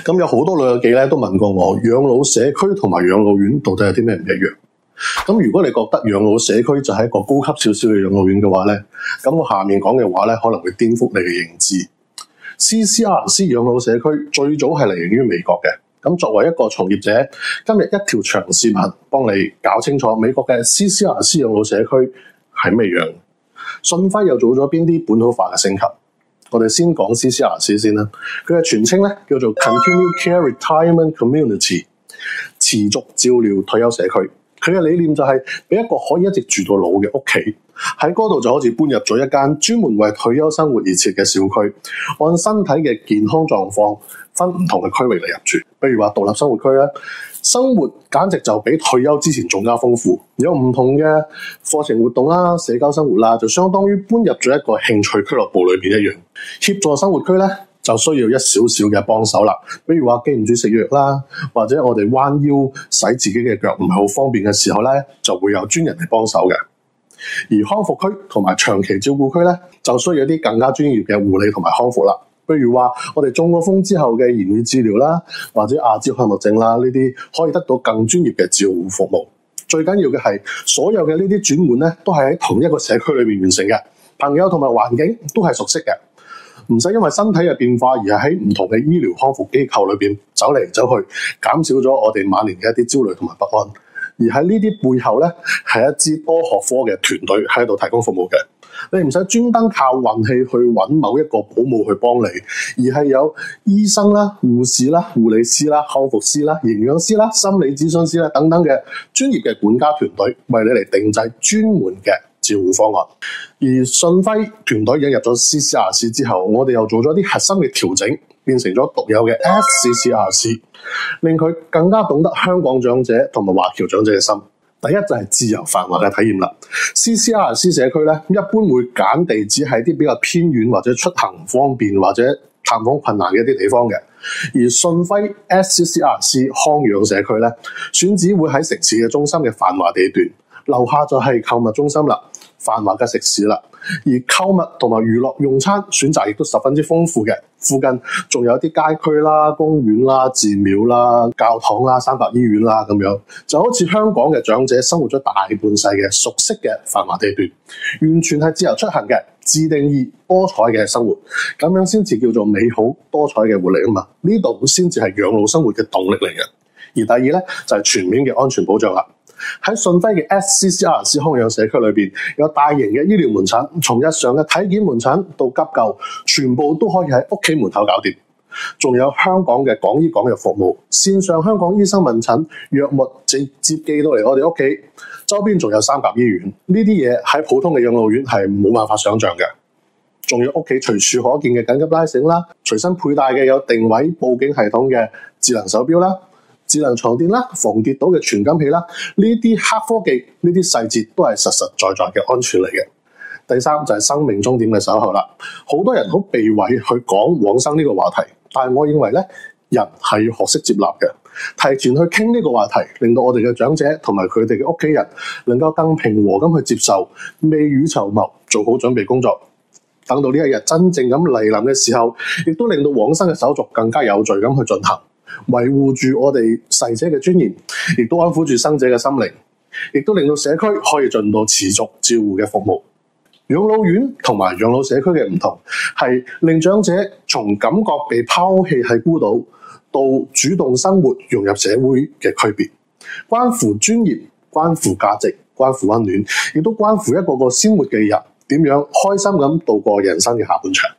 咁有好多老友記咧都問過我，養老社區同埋養老院到底有啲咩唔一樣？咁如果你覺得養老社區就係一個高級少少嘅養老院嘅話咧，咁我下面講嘅話咧可能會顛覆你嘅認知。CCRC 養老社區最早係嚟源於美國嘅。咁作為一個從業者，今日一條長視頻幫你搞清楚美國嘅 CCRC 養老社區係咩樣。信輝又做咗邊啲本土化嘅升級？我哋先講 CCRC 先啦。佢嘅全稱咧叫做 Continued Care Retirement Community， 持續照料退休社區。佢嘅理念就係俾一個可以一直住到老嘅屋企，喺嗰度就好似搬入咗一間專門為退休生活而設嘅小區，按身體嘅健康狀況分唔同嘅區域嚟入住。比如話獨立生活區咧，生活簡直就比退休之前仲加豐富，有唔同嘅課程活動啦、社交生活啦，就相當於搬入咗一個興趣俱樂部裏邊一樣。協助生活區咧，就需要一少少嘅幫手啦，比如話記唔住食藥啦，或者我哋彎腰洗自己嘅腳唔係好方便嘅時候咧，就會有專人嚟幫手嘅。而康復區同埋長期照顧區咧，就需要一啲更加專業嘅護理同埋康復啦。比如話我哋中咗風之後嘅言語治療啦，或者亞茲海默症啦，呢啲可以得到更專業嘅照護服務。最緊要嘅係所有嘅呢啲轉換咧，都係喺同一個社區裏面完成嘅，朋友同埋環境都係熟悉嘅。唔使因為身體嘅變化而係喺唔同嘅醫療康復機構裏邊走嚟走去，減少咗我哋晚年嘅一啲焦慮同埋不安。而喺呢啲背後咧，係一支多學科嘅團隊喺度提供服務嘅。你唔使專登靠運氣去揾某一個保姆去幫你，而係有醫生啦、護士啦、護理師啦、康復師啦、營養師啦、心理諮詢師啦等等嘅專業嘅管家團隊，為你嚟定製專門嘅照護方案。而信輝團隊引入咗 CCRC 之後，我哋又做咗啲核心嘅調整，變成咗獨有嘅 SCCRC， 令佢更加懂得香港長者同埋華僑長者嘅心。第一就係自由繁華嘅體驗啦。CCRC 社區咧，一般會揀地址喺啲比較偏遠或者出行方便或者探訪困難嘅一啲地方嘅。而信輝 SCCRC 康養社區咧，選址會喺城市嘅中心嘅繁華地段，樓下就係購物中心啦，繁華嘅食肆啦。而購物同埋娛樂用餐選擇亦都十分之豐富嘅，附近仲有啲街區啦、公園啦、寺廟啦、教堂啦、三甲醫院啦咁樣，就好似香港嘅長者生活咗大半世嘅熟悉嘅繁華地段，完全係自由出行嘅、自定義多彩嘅生活，咁樣先至叫做美好多彩嘅活力啊嘛！呢度先至係養老生活嘅動力嚟嘅。而第二咧就係全面嘅安全保障啦。喺信輝嘅 SCCRC 康養社區裏邊，有大型嘅醫療門診，從日常嘅體檢門診到急救，全部都可以喺屋企門口搞掂。仲有香港嘅港醫港藥服務，線上香港醫生問診，藥物直接寄到嚟我哋屋企。周邊仲有三甲醫院，呢啲嘢喺普通嘅養老院係冇辦法想像嘅。仲有屋企隨處可見嘅緊急拉繩啦，隨身佩戴嘅有定位報警系統嘅智能手錶啦，智能床墊啦，防跌倒嘅傳感器啦，呢啲黑科技，呢啲細節都係實實在在嘅安全嚟嘅。第三就係生命終點嘅守候啦。好多人好避諱去講往生呢個話題，但係我認為咧，人係要學識接納嘅，提前去傾呢個話題，令到我哋嘅長者同埋佢哋嘅屋企人能夠更平和咁去接受，未雨綢繆，做好準備工作。等到呢一日真正咁嚟臨嘅時候，亦都令到往生嘅手續更加有序咁去進行。維護住我哋逝者嘅尊嚴，亦都安撫住生者嘅心靈，亦都令到社區可以盡到持續照護嘅服務。養老院同埋養老社區嘅唔同，係令長者從感覺被拋棄喺孤島，到主動生活融入社會嘅區別，關乎專業，關乎價值，關乎溫暖，亦都關乎一個個鮮活嘅人點樣開心咁度過人生嘅下半場。